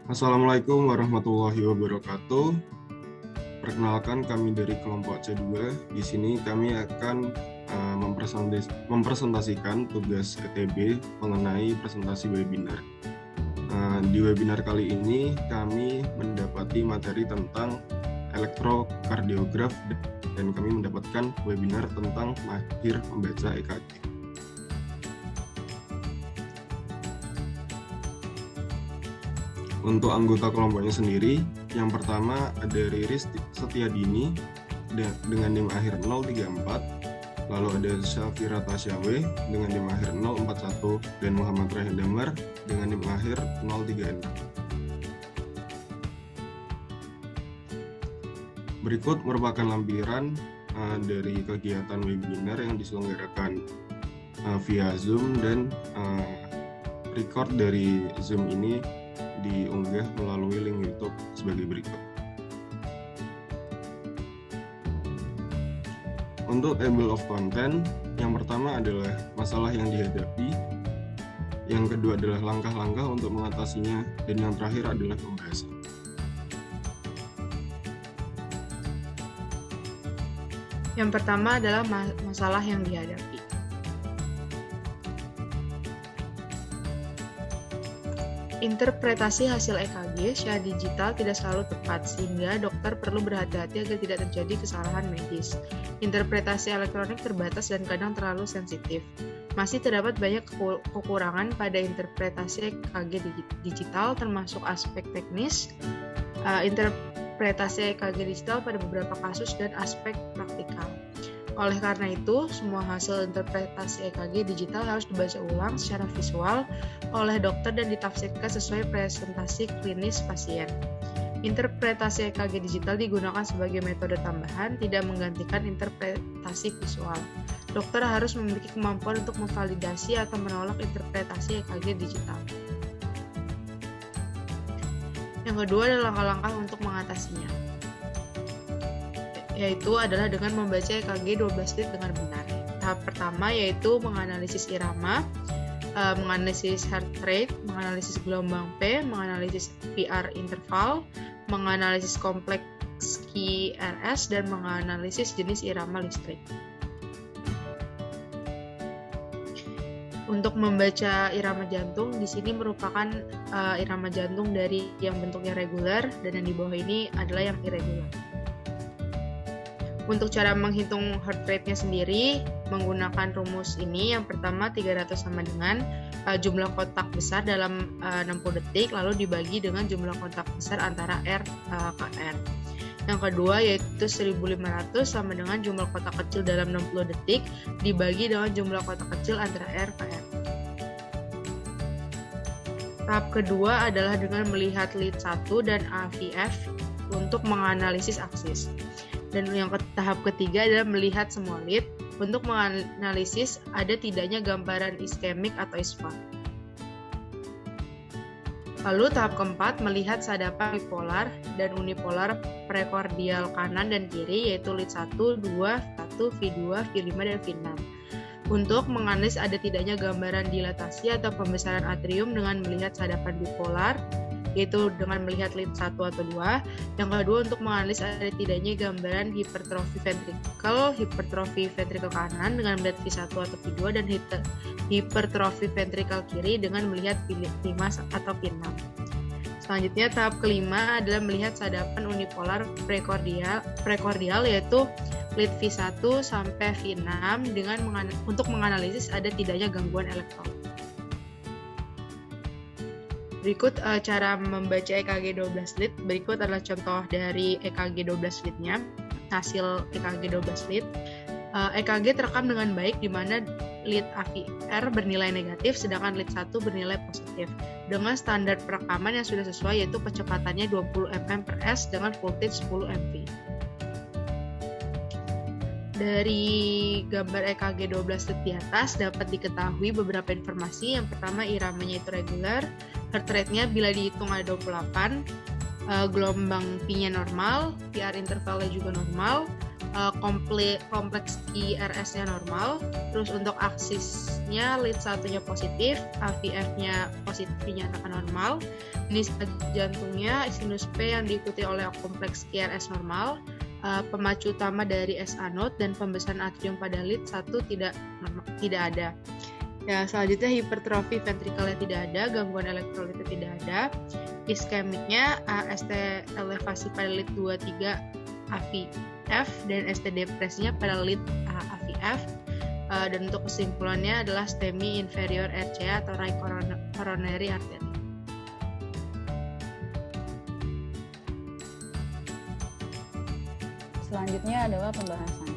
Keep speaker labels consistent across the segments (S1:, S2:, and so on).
S1: Assalamualaikum warahmatullahi wabarakatuh. Perkenalkan, kami dari kelompok C2. Di sini kami akan mempresentasikan tugas ETB mengenai presentasi webinar. Di webinar kali ini kami mendapati materi tentang elektrokardiograf dan kami mendapatkan webinar tentang mahir membaca EKG. Untuk anggota kelompoknya sendiri, yang pertama ada Riris Setiadini dengan NIM akhir 034, lalu ada Syafira Tasyawe dengan NIM akhir 041, dan Muhammad Raihan Damar dengan NIM akhir 036. Berikut merupakan lampiran dari kegiatan webinar yang diselenggarakan via Zoom, dan record dari Zoom ini diunggah melalui link YouTube sebagai berikut. Untuk table of content, yang pertama adalah masalah yang dihadapi, yang kedua adalah langkah-langkah untuk mengatasinya, dan yang terakhir adalah pembahasan.
S2: Yang pertama adalah masalah yang dihadapi. Interpretasi hasil EKG secara digital tidak selalu tepat, sehingga dokter perlu berhati-hati agar tidak terjadi kesalahan medis. Interpretasi elektronik terbatas dan kadang terlalu sensitif. Masih terdapat banyak kekurangan pada interpretasi EKG digital, termasuk aspek teknis, interpretasi EKG digital pada beberapa kasus, dan aspek praktikal. Oleh karena itu, semua hasil interpretasi EKG digital harus dibaca ulang secara visual oleh dokter dan ditafsirkan sesuai presentasi klinis pasien. Interpretasi EKG digital digunakan sebagai metode tambahan, tidak menggantikan interpretasi visual. Dokter harus memiliki kemampuan untuk memvalidasi atau menolak interpretasi EKG digital. Yang kedua adalah langkah-langkah untuk mengatasinya, yaitu adalah dengan membaca EKG 12 lead dengan benar. Tahap pertama yaitu menganalisis irama, menganalisis heart rate, menganalisis gelombang P, menganalisis PR interval, menganalisis kompleks QRS, dan menganalisis jenis irama listrik. Untuk membaca irama jantung, di sini merupakan irama jantung dari yang bentuknya reguler, dan yang di bawah ini adalah yang irregular. Untuk cara menghitung heart rate-nya sendiri, menggunakan rumus ini, yang pertama 300 sama dengan jumlah kontak besar dalam 60 detik, lalu dibagi dengan jumlah kontak besar antara R ke R. Yang kedua yaitu 1500 sama dengan jumlah kontak kecil dalam 60 detik, dibagi dengan jumlah kontak kecil antara R ke R. Tahap kedua adalah dengan melihat lead 1 dan AVF untuk menganalisis aksis. Dan yang tahap ketiga adalah melihat semua lead untuk menganalisis ada tidaknya gambaran iskemik atau ISFA. Lalu tahap keempat melihat sadapan bipolar dan unipolar prekordial kanan dan kiri, yaitu lead 1, 2, V1, V2, V5, dan V6. Untuk menganalisis ada tidaknya gambaran dilatasi atau pembesaran atrium dengan melihat sadapan bipolar, yaitu dengan melihat lead 1 atau 2. Yang kedua untuk menganalisis ada tidaknya gambaran hipertrofi ventrikel kanan dengan melihat V1 atau V2, dan hipertrofi ventrikel kiri dengan melihat V5 atau V6. Selanjutnya tahap kelima adalah melihat sadapan unipolar prekordial yaitu lead V1 sampai V6 untuk menganalisis ada tidaknya gangguan elektron. Berikut cara membaca EKG 12 lead. Berikut adalah contoh dari EKG 12 lead-nya. Hasil EKG 12 lead. EKG terekam dengan baik di mana lead AVR bernilai negatif sedangkan lead 1 bernilai positif. Dengan standar perekaman yang sudah sesuai yaitu kecepatannya 20 mm/s dengan voltage 10 mV. Dari gambar EKG 12 lead di atas dapat diketahui beberapa informasi. Yang pertama, iramanya itu regular, heart rate-nya bila dihitung ada 28, gelombang P-nya normal, PR intervalnya juga normal, kompleks QRS-nya normal. Terus untuk aksisnya lead satunya positif, AVF-nya positif dinyatakan normal. Jenis jantungnya sinus P yang diikuti oleh kompleks QRS normal. Pemacu utama dari SA node dan pembesaran atrium pada lead 1 tidak ada. Ya, selanjutnya hipertrofi ventrikelnya tidak ada, gangguan elektrolitnya tidak ada. Iskemiknya ST elevasi pada lead 23 AVF dan ST depresinya pada lead AVF. Dan untuk kesimpulannya adalah STEMI inferior RCA atau right coronary artery.
S3: Selanjutnya adalah pembahasan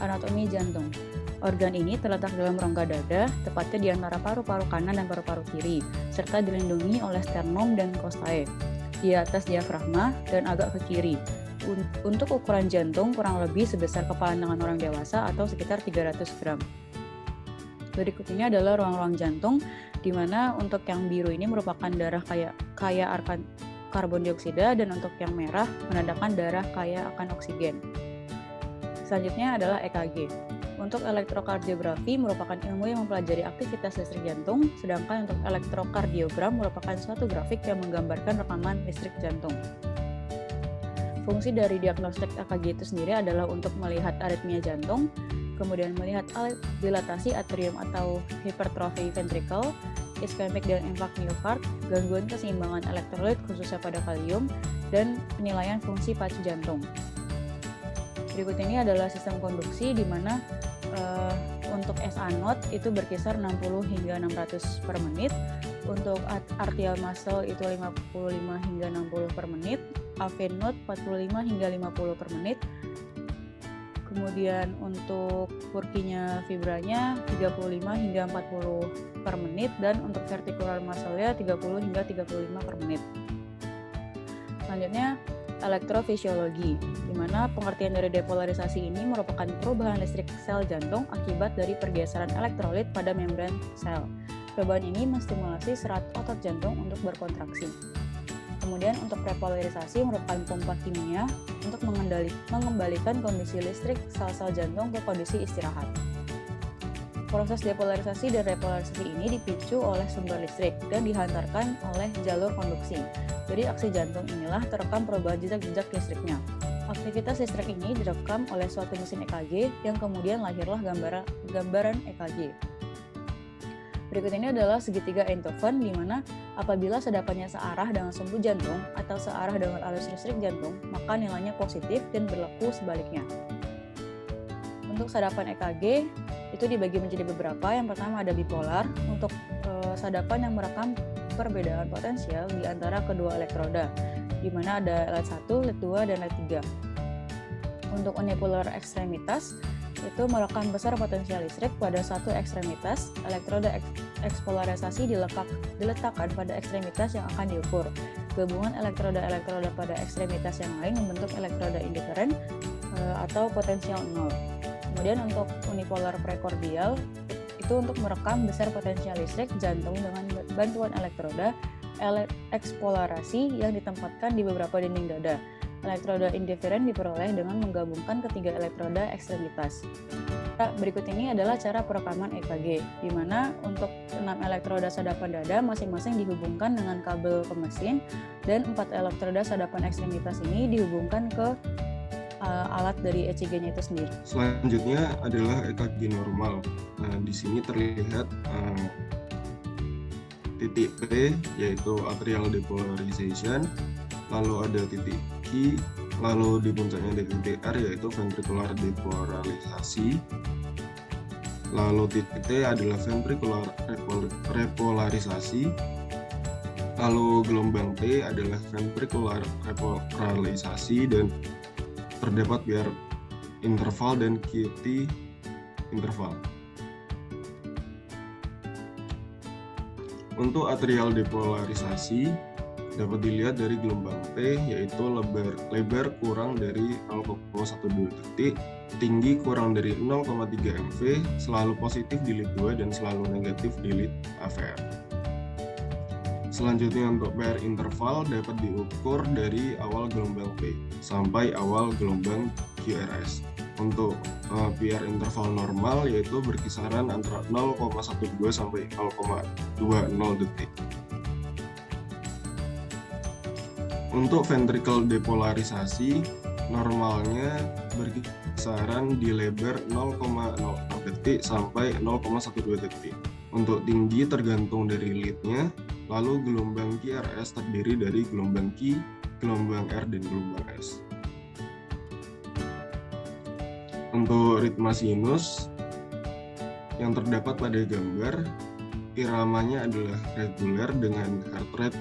S3: anatomi jantung. Organ ini terletak dalam rongga dada, tepatnya di antara paru-paru kanan dan paru-paru kiri, serta dilindungi oleh sternum dan costae, di atas diafragma dan agak ke kiri. Untuk ukuran jantung kurang lebih sebesar kepala tangan orang dewasa atau sekitar 300 gram. Berikut ini adalah ruang-ruang jantung, di mana untuk yang biru ini merupakan darah kaya akan karbon dioksida dan untuk yang merah menandakan darah kaya akan oksigen. Selanjutnya adalah EKG. Untuk elektrokardiografi merupakan ilmu yang mempelajari aktivitas listrik jantung, sedangkan untuk elektrokardiogram merupakan suatu grafik yang menggambarkan rekaman listrik jantung. Fungsi dari diagnostik EKG itu sendiri adalah untuk melihat aritmia jantung, kemudian melihat dilatasi atrium atau hipertrofi ventricle, iskemik dan infak miokard, gangguan keseimbangan elektrolit khususnya pada kalium, dan penilaian fungsi pacu jantung. Berikut ini adalah sistem konduksi di mana untuk SA node itu berkisar 60 hingga 600 per menit, untuk arterial muscle itu 55 hingga 60 per menit, AV node 45 hingga 50 per menit. Kemudian untuk Purkinje fibranya 35 hingga 40 per menit dan untuk verticular muscle-nya 30 hingga 35 per menit. Selanjutnya elektrofisiologi, di mana pengertian dari depolarisasi ini merupakan perubahan listrik sel jantung akibat dari pergeseran elektrolit pada membran sel. Perubahan ini menstimulasi serat otot jantung untuk berkontraksi. Kemudian untuk repolarisasi merupakan pompa kimia untuk mengembalikan kondisi listrik sel-sel jantung ke kondisi istirahat. Proses depolarisasi dan repolarisasi ini dipicu oleh sumber listrik dan dihantarkan oleh jalur konduksi. Dari aksi jantung inilah terekam perubahan jejak-jejak listriknya. Aktivitas listrik ini direkam oleh suatu mesin EKG yang kemudian lahirlah gambaran EKG. Berikut ini adalah segitiga Einthoven, di mana apabila sedapannya searah dengan sumbu jantung atau searah dengan arus listrik jantung, maka nilainya positif dan berlaku sebaliknya. Untuk sadapan EKG itu dibagi menjadi beberapa. Yang pertama ada bipolar, untuk sadapan yang merekam perbedaan potensial di antara kedua elektroda, di mana ada LED 1, LED 2, dan LED 3. Untuk unipolar ekstremitas, itu merekam besar potensial listrik pada satu ekstremitas. Elektroda ekspolarisasi diletakkan pada ekstremitas yang akan diukur. Gabungan elektroda-elektroda pada ekstremitas yang lain membentuk elektroda indiferen atau potensial 0. Kemudian untuk unipolar prekordial, itu untuk merekam besar potensial listrik jantung dengan bantuan elektroda ekspolarasi yang ditempatkan di beberapa dinding dada. Elektroda indiferen diperoleh dengan menggabungkan ketiga elektroda ekstremitas. Berikut ini adalah cara perekaman EKG, di mana untuk 6 elektroda sadapan dada masing-masing dihubungkan dengan kabel ke mesin, dan 4 elektroda sadapan ekstremitas ini dihubungkan ke alat dari ECG-nya itu sendiri.
S1: Selanjutnya adalah EKG normal. Nah, di sini terlihat titik P, yaitu atrial depolarization, lalu ada titik Q, lalu di puncaknya ada titik R, yaitu ventricular depolarisasi, lalu titik T adalah ventricular repolarisasi, lalu gelombang T adalah ventricular repolarisasi, dan terdapat biar interval dan QT interval. Untuk atrial depolarisasi dapat dilihat dari gelombang T, yaitu lebar kurang dari 0,12 detik, tinggi kurang dari 0,3 MV, selalu positif di lead 2 dan selalu negatif di lead AVR. Selanjutnya untuk PR interval dapat diukur dari awal gelombang P sampai awal gelombang Q. QRS. Untuk PR interval normal yaitu berkisaran antara 0,12 sampai 0,20 detik. Untuk ventricle depolarisasi, normalnya berkisaran di lebar 0,06 detik sampai 0,12 detik. Untuk tinggi tergantung dari lead-nya, lalu gelombang QRS terdiri dari gelombang Q, gelombang R, dan gelombang S. Untuk ritma sinus yang terdapat pada gambar, iramanya adalah reguler dengan heart rate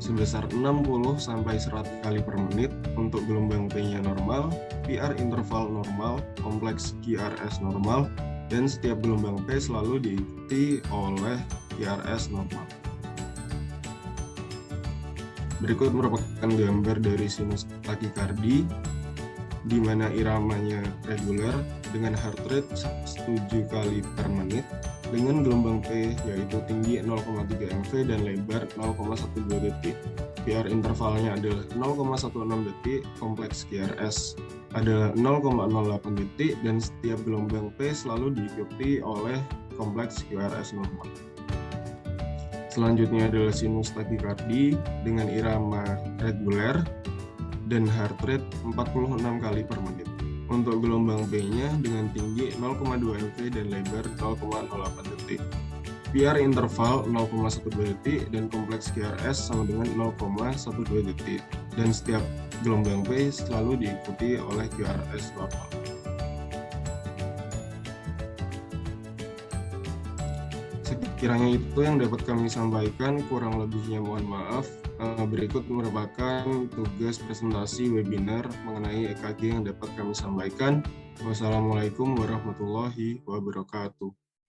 S1: sebesar 60 sampai 100 kali per menit. Untuk gelombang P-nya normal, PR interval normal, kompleks QRS normal, dan setiap gelombang P selalu diikuti oleh QRS normal. Berikut merupakan gambar dari sinus takikardi, di mana iramanya reguler dengan heart rate 7 kali per menit dengan gelombang P yaitu tinggi 0,3 mV dan lebar 0,12 detik. PR intervalnya adalah 0,16 detik, kompleks QRS adalah 0,08 detik, dan setiap gelombang P selalu diikuti oleh kompleks QRS normal. Selanjutnya adalah sinus takikardi dengan irama reguler dan heart rate 46 kali per menit. Untuk gelombang P-nya dengan tinggi 0,2 mV dan lebar 0,08 detik. PR interval 0,12 detik dan kompleks QRS sama dengan 0,12 detik. Dan setiap gelombang P selalu diikuti oleh QRS normal. Sekiranya itu yang dapat kami sampaikan, kurang lebihnya mohon maaf. Berikut merupakan tugas presentasi webinar mengenai EKG yang dapat kami sampaikan. Wassalamualaikum warahmatullahi wabarakatuh.